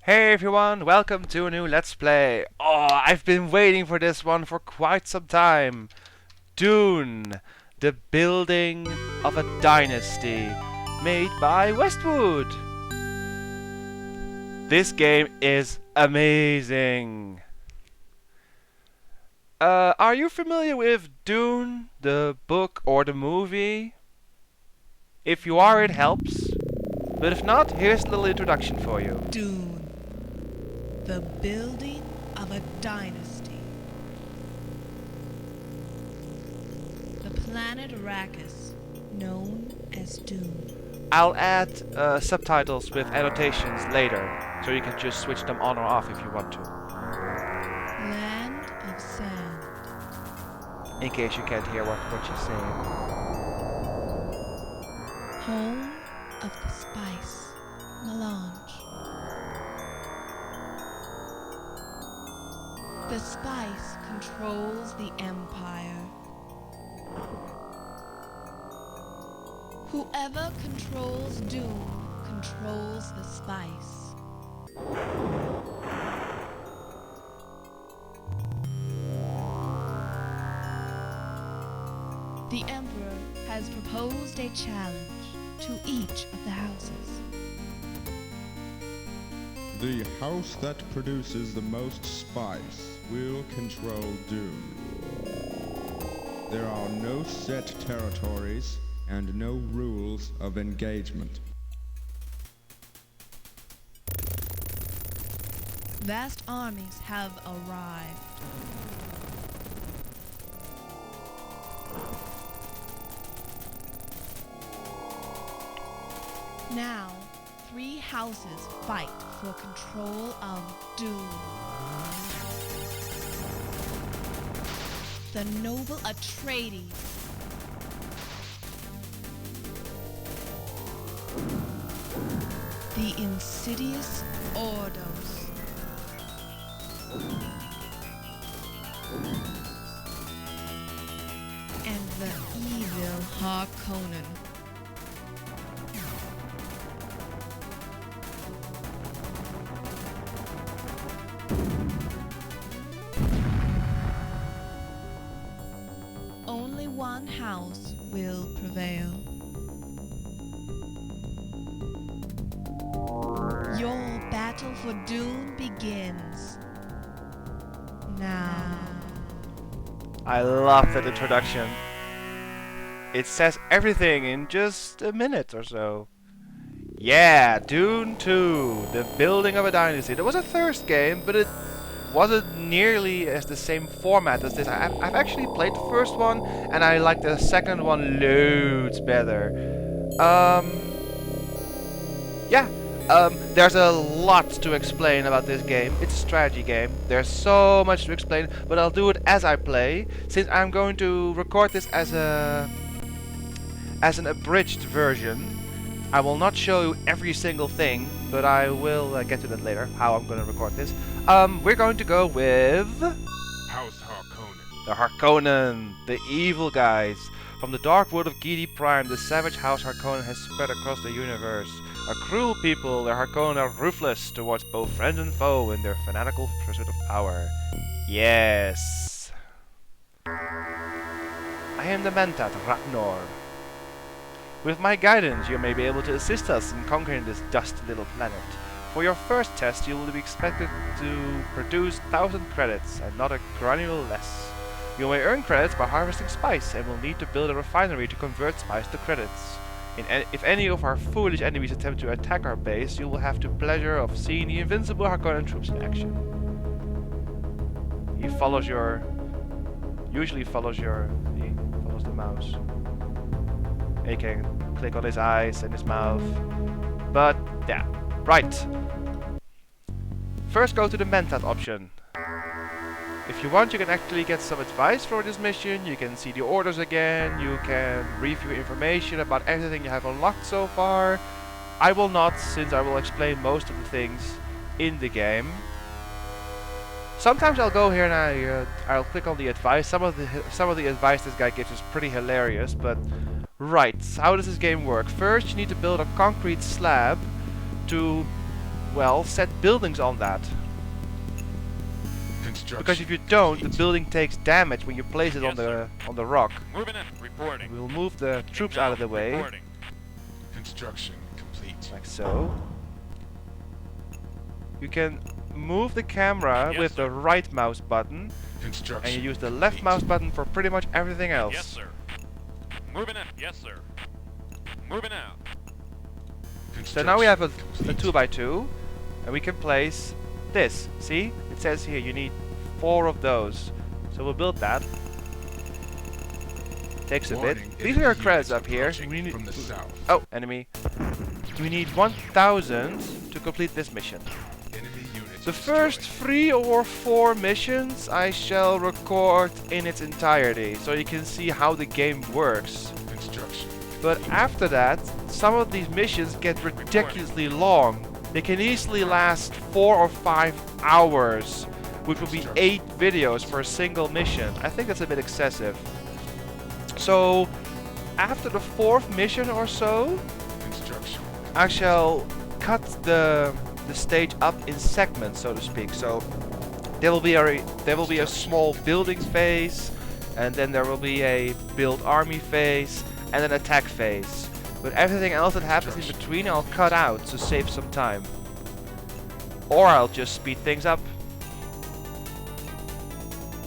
Hey everyone, welcome to a new Let's Play. Oh, I've been waiting for this one for quite some time. Dune, the building of a dynasty, made by Westwood. This game is amazing. Are you familiar with Dune, the book or the movie? If you are, it helps. But if not, here's a little introduction for you. Dune, the building of a dynasty. The planet Arrakis, known as Dune. I'll add subtitles with annotations later, so you can just switch them on or off if you want to, Land of sand. in case you can't hear what she's saying. Home of the spice melange. The spice controls the empire. Whoever controls Dune controls the spice. The Emperor has proposed a challenge to each of the houses. The house that produces the most spice will control Dune. There are no set territories and no rules of engagement. Vast armies have arrived. Now, three houses fight for control of Dune. The noble Atreides. The insidious Ordos. And the evil Harkonnen. Only one house will prevail. Your battle for Dune begins now. I love that introduction. It says everything in just a minute or so. Yeah, Dune II, the building of a dynasty. There was a third game, but it wasn't nearly as the same format as this. I've actually played the first one, and I like the second one loads better. There's a lot to explain about this game. It's a strategy game. There's so much to explain, but I'll do it as I play, since I'm going to record this as an abridged version. I will not show you every single thing, but I will get to that later, how I'm going to record this. We're going to go with House Harkonnen. the Harkonnen, the evil guys. From the dark world of Gidi Prime, the savage House Harkonnen has spread across the universe. A cruel people, the Harkonnen are ruthless towards both friend and foe in their fanatical pursuit of power. Yes. I am the Mentat Ratnor. With my guidance, you may be able to assist us in conquering this dusty little planet. For your first test, you will be expected to produce 1,000 credits, and not a granule less. You may earn credits by harvesting spice, and will need to build a refinery to convert spice to credits. If any of our foolish enemies attempt to attack our base, you will have the pleasure of seeing the invincible Harkonnen troops in action. He usually follows the mouse. You can click on his eyes and his mouth. But yeah, right. First go to the Mentat option. If you want, you can actually get some advice for this mission. You can see the orders again. You can review information about everything you have unlocked so far. I will not, since I will explain most of the things in the game. Sometimes I'll go here and I'll click on the advice. Some of the advice this guy gives is pretty hilarious, but right, how does this game work? First, you need to build a concrete slab to well, set buildings on that. Construction. Because if you don't, the complete. building takes damage when you place it Yes, on the rock. Moving in. Reporting. We'll move the troops out of the way, Reporting. Construction complete. like so. You can move the camera Yes, with the sir. right mouse button, Construction. and you use the left complete. mouse button for pretty much everything else. Yes, sir. Moving in. Yes, sir. Moving out. So now we have a Construction 2x2, and we can place this. See? It says here you need 4 of those. So we'll build that. Takes a bit. Warning, These are your enemy credits units up here. approaching We need from the south. oh, enemy. We need 1,000 to complete this mission. Enemy units The first destroyed. 3 or 4 missions I shall record in its entirety, so you can see how the game works. Construction. But after that, some of these missions get ridiculously long. They can easily last 4 or 5 hours, which would be 8 videos for a single mission. I think that's a bit excessive. So, after the 4th mission or so, Construction. I shall cut the stage up in segments, so to speak. So there will be a small building phase, and then there will be a build army phase, and an attack phase. But everything else that happens in between I'll cut out to save some time. Or I'll just speed things up.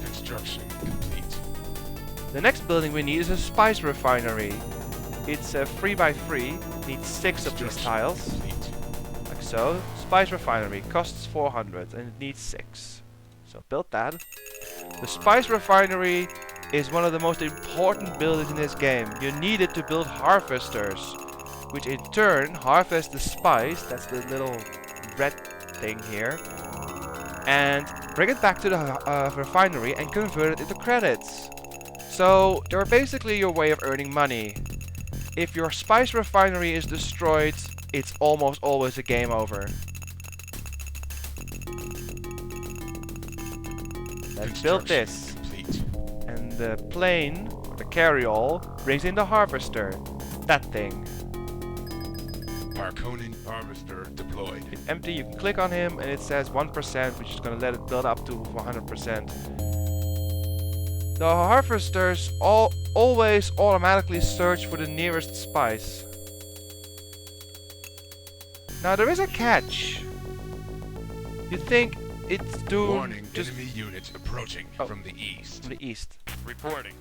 Construction complete. The next building we need is a spice refinery. It's a 3x3, needs 6 of these tiles. Complete. Like so. Spice refinery costs 400 and it needs 6. So build that. The spice refinery is one of the most important buildings in this game. You need it to build harvesters, which in turn harvest the spice, that's the little red thing here, and bring it back to the refinery and convert it into credits. So they're basically your way of earning money. If your spice refinery is destroyed, it's almost always a game over. Let's build Construction this. complete. And the plane, or the carryall, brings in the harvester. That thing. Harkonnen harvester deployed. It's empty, you can click on him and it says 1%, which is going to let it build up to 100%. The harvesters always automatically search for the nearest spice. Now there is a catch. You think it's doomed Warning, just enemy units approaching Oh. from the east. from the east. Reporting.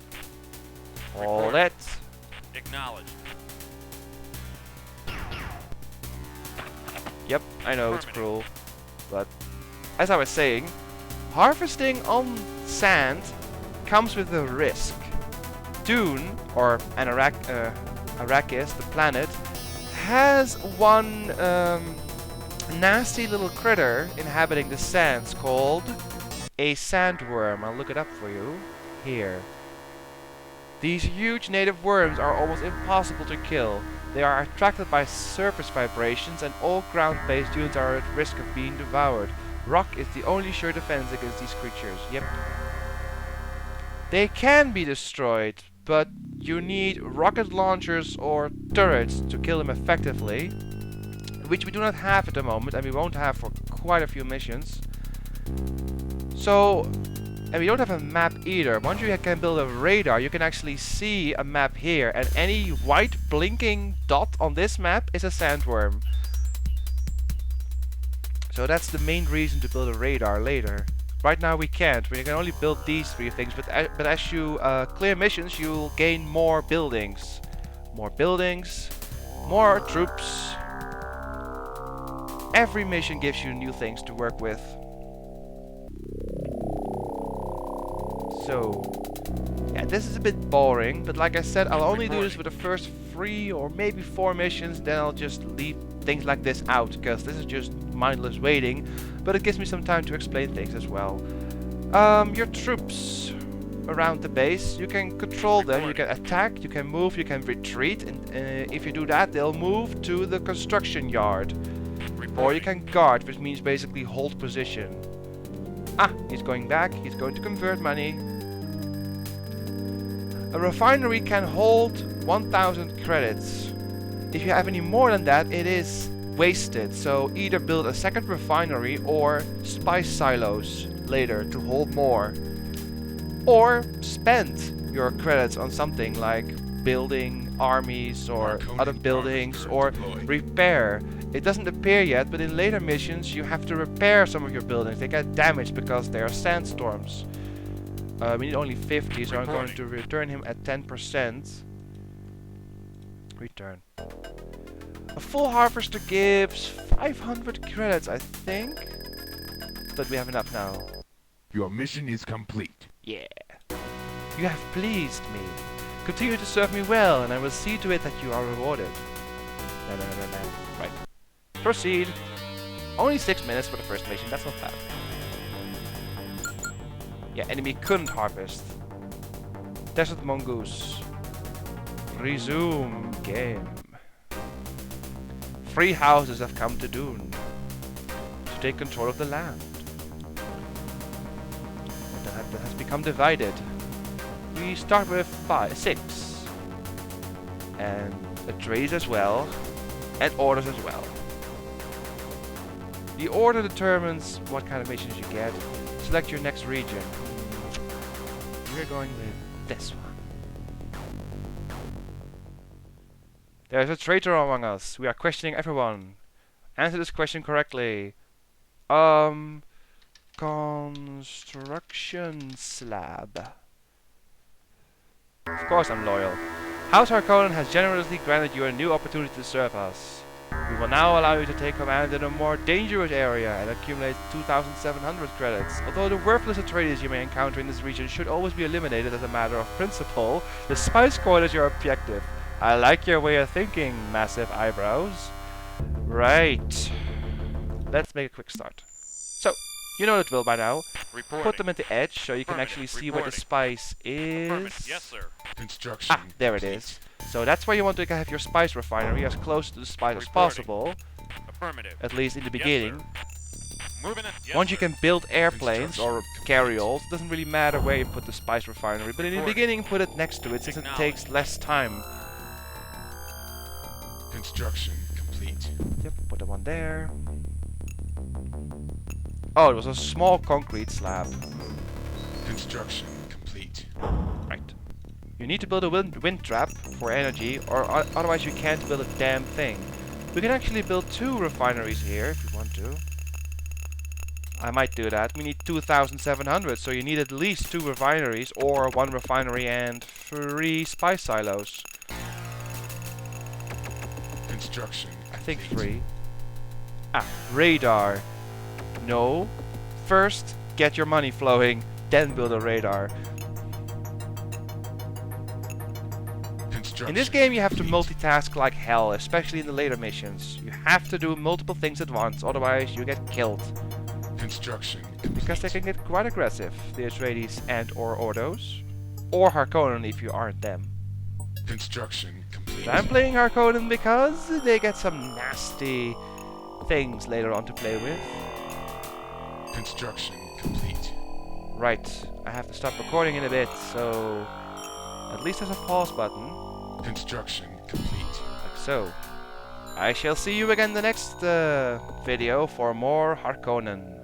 All that. Acknowledged. Yep, I know it's Affirmative. cruel, but as I was saying, harvesting on sand comes with a risk. Dune, or Arrakis, the planet, has one nasty little critter inhabiting the sands called a sandworm. I'll look it up for you here. These huge native worms are almost impossible to kill. They are attracted by surface vibrations, and all ground-based units are at risk of being devoured. Rock is the only sure defense against these creatures. Yep. They can be destroyed, but you need rocket launchers or turrets to kill them effectively, which we do not have at the moment, and we won't have for quite a few missions. So, and we don't have a map either. Once you can build a radar, you can actually see a map here, and any white blinking dot on this map is a sandworm. So that's the main reason to build a radar later. Right now we can't. We can only build these 3 things, but as you clear missions, you'll gain more buildings. More buildings, more troops. Every mission gives you new things to work with. So, yeah, this is a bit boring, but like I said, I'll only do this with the first 3 or maybe 4 missions, then I'll just leave things like this out, because this is just mindless waiting, but it gives me some time to explain things as well. Your troops around the base, you can control them, you can attack, you can move, you can retreat, and if you do that, they'll move to the construction yard. Or you can guard, which means basically hold position. Ah, he's going back, he's going to convert money. A refinery can hold 1,000 credits. If you have any more than that, it is wasted. So either build a second refinery or spice silos later to hold more. Or spend your credits on something like building armies or Harkonnen other buildings harvester or deployed. repair. It doesn't appear yet, but in later missions you have to repair some of your buildings. They get damaged because there are sandstorms. We need only 50, so I'm going to return him at 10%. Return. A full harvester gives 500 credits, I think. But we have enough now. Your mission is complete. Yeah. You have pleased me. Continue to serve me well, and I will see to it that you are rewarded. No. Right. Proceed. Only 6 minutes for the first mission, that's not bad. Yeah, enemy couldn't harvest. Desert mongoose. Resume game. 3 houses have come to Dune to take control of the land. That has become divided. We start with 6. And a trade as well. And orders as well. The order determines what kind of missions you get. Select your next region. We're going with this one. There's a traitor among us. We are questioning everyone. Answer this question correctly. Construction slab. Of course I'm loyal. House Harkonnen has generously granted you a new opportunity to serve us. We will now allow you to take command in a more dangerous area and accumulate 2,700 credits. Although the worthless Atreides you may encounter in this region should always be eliminated as a matter of principle, the spice coin is your objective. I like your way of thinking, massive eyebrows. Right. Let's make a quick start. So, you know the drill by now. Put them at the edge so you can actually see where the spice is. Yes, sir. Construction. There it is. So that's where you want to have your spice refinery, as close to the spice as possible. Affirmative. At least in the Yes, beginning. Moving in. Yes, Once sir. you can build airplanes or Construction carryalls, it doesn't really matter where you put the spice refinery, but in the Reporting. beginning put it next to it since it takes less time. Construction complete. Yep, put the one there. Oh, it was a small concrete slab. Construction complete. Right. You need to build a wind trap for energy, or otherwise you can't build a damn thing. We can actually build 2 refineries here if you want to. I might do that. We need 2,700, so you need at least 2 refineries, or 1 refinery and 3 spice silos. Construction. I think complete. 3. Radar. No. First, get your money flowing, then build a radar. In this game you have to multitask like hell, especially in the later missions. You have to do multiple things at once, otherwise you get killed. Construction Because they can get quite aggressive, the Atreides and or Ordos. Or Harkonnen if you aren't them. Construction complete. But I'm playing Harkonnen because they get some nasty things later on to play with. Construction complete. Right, I have to stop recording in a bit, so at least there's a pause button. Construction complete. Like so. I shall see you again in the next video for more Harkonnen.